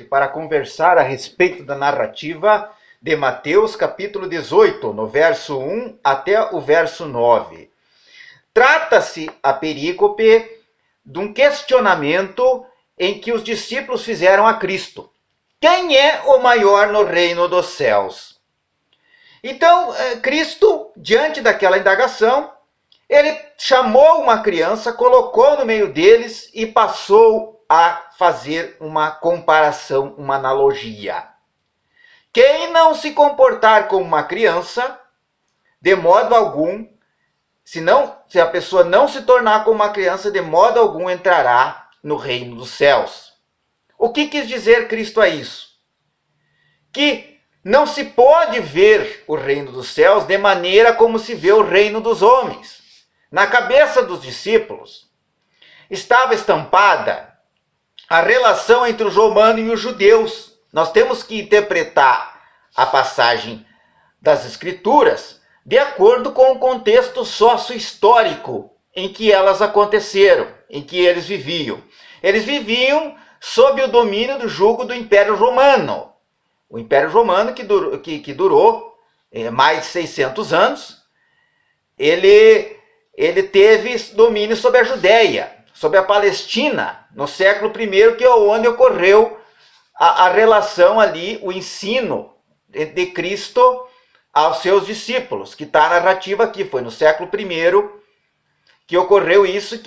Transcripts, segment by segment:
Para conversar a respeito da narrativa de Mateus capítulo 18, no verso 1 até o verso 9. Trata-se a perícope de um questionamento em que os discípulos fizeram a Cristo: quem é o maior no reino dos céus? Então, Cristo, diante daquela indagação, ele chamou uma criança, colocou no meio deles e passou a fazer uma comparação, uma analogia. Quem não se comportar como uma criança, de modo algum, se a pessoa não se tornar como uma criança, de modo algum entrará no reino dos céus. O que quis dizer Cristo a isso? Que não se pode ver o reino dos céus de maneira como se vê o reino dos homens. Na cabeça dos discípulos estava estampada a relação entre os romanos e os judeus. Nós temos que interpretar a passagem das Escrituras de acordo com o contexto sócio-histórico em que elas aconteceram, em que eles viviam. Eles viviam sob o domínio do jugo do Império Romano. O Império Romano, que durou mais de 600 anos, ele teve domínio sobre a Judéia, sobre a Palestina, no século I, que é onde ocorreu a relação ali, o ensino de Cristo aos seus discípulos, que está a narrativa aqui, foi no século I que ocorreu isso,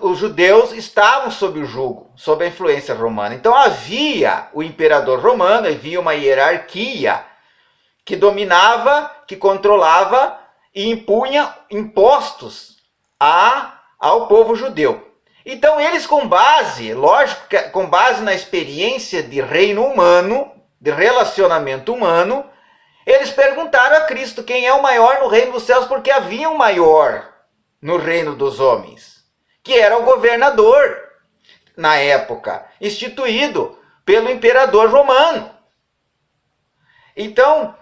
os judeus estavam sob o jugo, sob a influência romana. Então havia o imperador romano, havia uma hierarquia que dominava, que controlava e impunha impostos ao povo judeu. Então eles, com base na experiência de reino humano, de relacionamento humano, eles perguntaram a Cristo quem é o maior no reino dos céus, porque havia um maior no reino dos homens, que era o governador, na época, instituído pelo imperador romano. Então,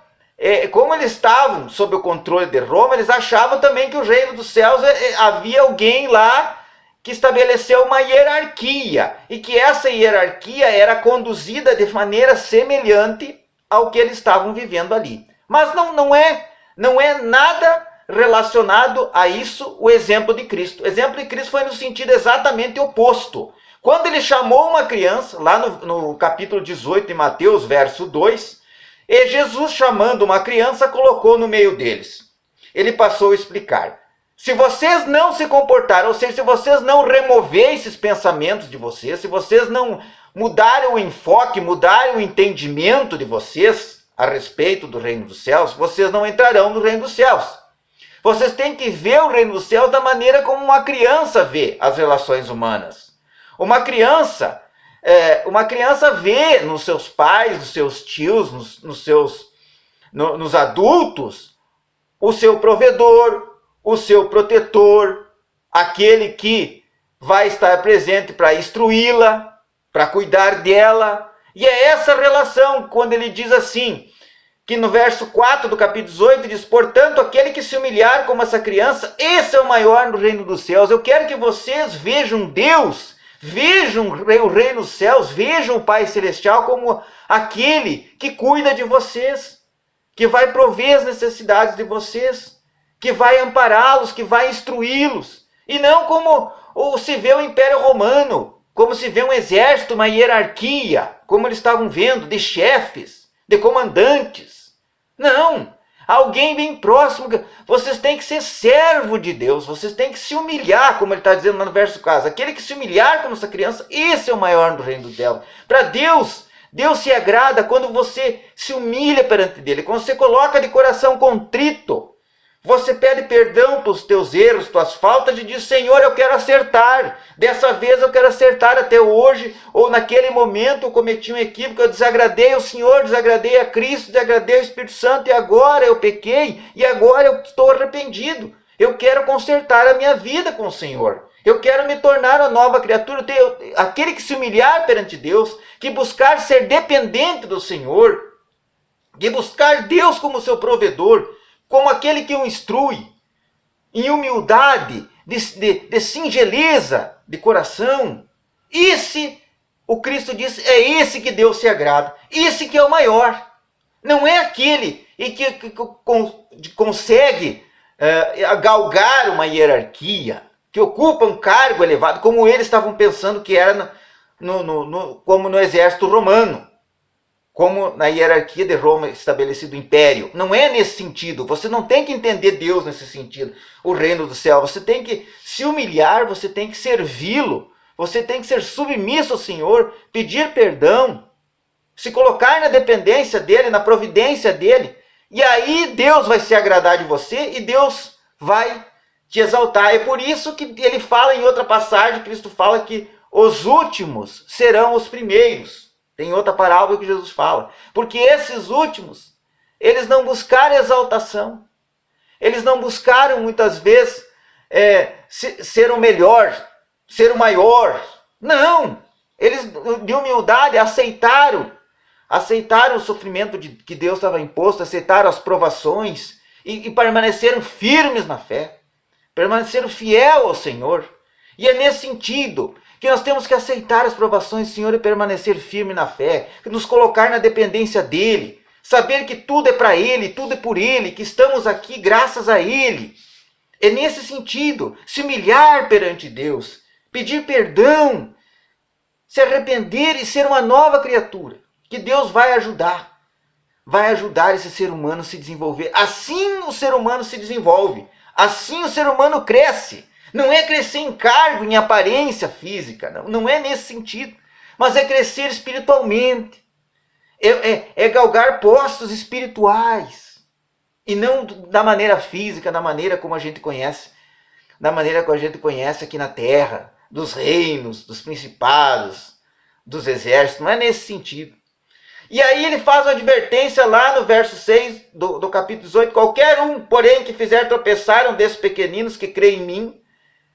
como eles estavam sob o controle de Roma, eles achavam também que o reino dos céus havia alguém lá que estabeleceu uma hierarquia, e que essa hierarquia era conduzida de maneira semelhante ao que eles estavam vivendo ali. Mas não é nada relacionado a isso o exemplo de Cristo. O exemplo de Cristo foi no sentido exatamente oposto. Quando ele chamou uma criança, lá no capítulo 18 de Mateus, verso 2, e Jesus, chamando uma criança, colocou no meio deles. Ele passou a explicar: se vocês não se comportarem, ou seja, se vocês não removerem esses pensamentos de vocês, se vocês não mudarem o enfoque, mudarem o entendimento de vocês a respeito do reino dos céus, vocês não entrarão no reino dos céus. Vocês têm que ver o reino dos céus da maneira como uma criança vê as relações humanas. Uma criança vê nos seus pais, nos seus tios, nos adultos, o seu provedor, o seu protetor, aquele que vai estar presente para instruí-la, para cuidar dela. E é essa relação, quando ele diz assim, que no verso 4 do capítulo 18 diz: portanto, aquele que se humilhar como essa criança, esse é o maior no reino dos céus. Eu quero que vocês vejam Deus, vejam o reino dos céus, vejam o Pai Celestial como aquele que cuida de vocês, que vai prover as necessidades de vocês, que vai ampará-los, que vai instruí-los. E não como se vê o Império Romano, como se vê um exército, uma hierarquia, como eles estavam vendo, de chefes, de comandantes. Não, alguém bem próximo. Vocês têm que ser servo de Deus, vocês têm que se humilhar, como ele está dizendo lá no verso 4. Aquele que se humilhar como essa criança, esse é o maior no reino do céu. Para Deus se agrada quando você se humilha perante dele, quando você coloca de coração contrito. Você pede perdão pelos teus erros, tuas faltas, e diz: Senhor, eu quero acertar. Dessa vez eu quero acertar até hoje, ou naquele momento eu cometi um equívoco, eu desagradei ao Senhor, desagradei a Cristo, desagradei ao Espírito Santo, e agora eu pequei, e agora eu estou arrependido. Eu quero consertar a minha vida com o Senhor. Eu quero me tornar uma nova criatura. Aquele que se humilhar perante Deus, que buscar ser dependente do Senhor, que buscar Deus como seu provedor, como aquele que o instrui, em humildade, de singeleza de coração. Esse, o Cristo diz, é esse que Deus se agrada. Esse que é o maior. Não é aquele que consegue galgar uma hierarquia, que ocupa um cargo elevado, como eles estavam pensando que era como no exército romano, como na hierarquia de Roma estabelecido o império. Não é nesse sentido. Você não tem que entender Deus nesse sentido, o reino do céu. Você tem que se humilhar, você tem que servi-lo, você tem que ser submisso ao Senhor, pedir perdão, se colocar na dependência dele, na providência dele. E aí Deus vai se agradar de você e Deus vai te exaltar. É por isso que ele fala em outra passagem, Cristo fala que os últimos serão os primeiros. Tem outra parábola que Jesus fala. Porque esses últimos, eles não buscaram exaltação. Eles não buscaram, muitas vezes, ser o melhor, ser o maior. Não! Eles, de humildade, aceitaram o sofrimento que Deus estava imposto, aceitaram as provações e permaneceram firmes na fé. Permaneceram fiel ao Senhor. E é nesse sentido que nós temos que aceitar as provações do Senhor e permanecer firme na fé, nos colocar na dependência dEle, saber que tudo é para Ele, tudo é por Ele, que estamos aqui graças a Ele. É nesse sentido, se humilhar perante Deus, pedir perdão, se arrepender e ser uma nova criatura, que Deus vai ajudar esse ser humano a se desenvolver. Assim o ser humano se desenvolve, assim o ser humano cresce. Não é crescer em cargo, em aparência física, não é nesse sentido. Mas é crescer espiritualmente. É galgar postos espirituais. E não da maneira física, da maneira como a gente conhece. Da maneira como a gente conhece aqui na terra. Dos reinos, dos principados, dos exércitos. Não é nesse sentido. E aí ele faz uma advertência lá no verso 6 do capítulo 18. Qualquer um, porém, que fizer tropeçar um desses pequeninos que crê em mim,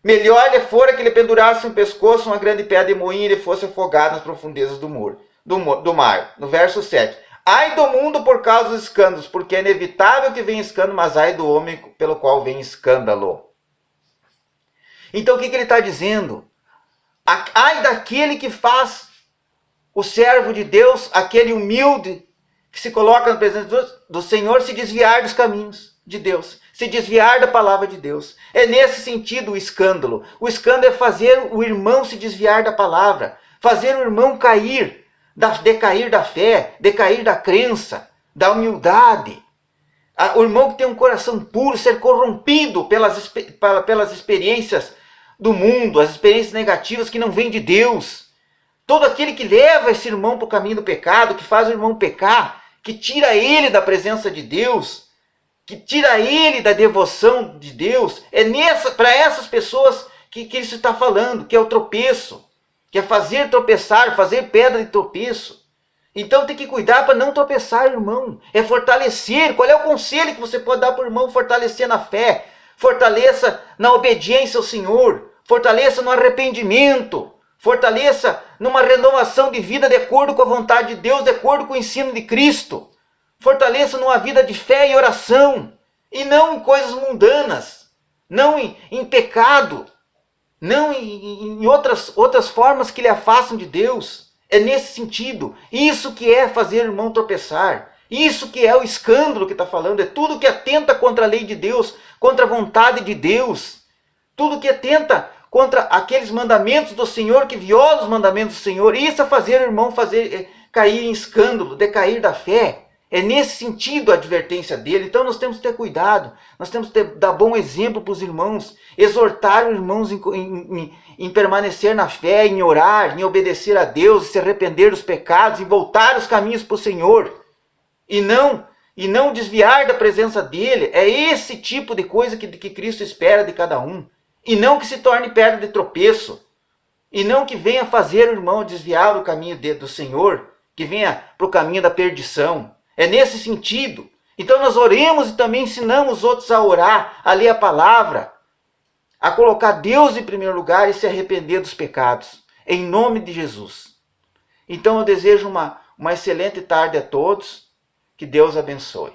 melhor lhe fora que ele pendurasse um pescoço, uma grande pedra de moinho, e ele fosse afogado nas profundezas do mar. No verso 7. Ai do mundo por causa dos escândalos, porque é inevitável que venha escândalo, mas ai do homem pelo qual vem escândalo. Então o que ele está dizendo? Ai daquele que faz o servo de Deus, aquele humilde, que se coloca na presença do Senhor, se desviar dos caminhos de Deus, se desviar da palavra de Deus. É nesse sentido o escândalo. O escândalo é fazer o irmão se desviar da palavra, fazer o irmão decair da fé, decair da crença, da humildade. O irmão que tem um coração puro ser corrompido pelas experiências do mundo, as experiências negativas que não vêm de Deus. Todo aquele que leva esse irmão para o caminho do pecado, que faz o irmão pecar, que tira ele da presença de Deus, que tira ele da devoção de Deus, é para essas pessoas que isso está falando, que é o tropeço, que é fazer tropeçar, fazer pedra de tropeço. Então tem que cuidar para não tropeçar, irmão. É fortalecer. Qual é o conselho que você pode dar para o irmão? Fortalecer na fé, fortaleça na obediência ao Senhor, fortaleça no arrependimento, fortaleça numa renovação de vida de acordo com a vontade de Deus, de acordo com o ensino de Cristo. Fortaleça numa vida de fé e oração, e não em coisas mundanas, não em pecado, não em outras formas que lhe afastam de Deus. É nesse sentido. Isso que é fazer o irmão tropeçar. Isso que é o escândalo que está falando. É tudo que atenta contra a lei de Deus, contra a vontade de Deus. Tudo que atenta contra aqueles mandamentos do Senhor, que viola os mandamentos do Senhor. Isso é fazer o irmão cair em escândalo, decair da fé. É nesse sentido a advertência dele. Então nós temos que ter cuidado, nós temos que dar bom exemplo para os irmãos, exortar os irmãos em permanecer na fé, em orar, em obedecer a Deus, em se arrepender dos pecados, em voltar os caminhos para o Senhor, e não desviar da presença dele. É esse tipo de coisa que Cristo espera de cada um, e não que se torne pedra de tropeço, e não que venha fazer o irmão desviar do caminho do Senhor, que venha para o caminho da perdição. É nesse sentido. Então nós oremos e também ensinamos os outros a orar, a ler a palavra, a colocar Deus em primeiro lugar e se arrepender dos pecados, em nome de Jesus. Então eu desejo uma excelente tarde a todos, que Deus abençoe.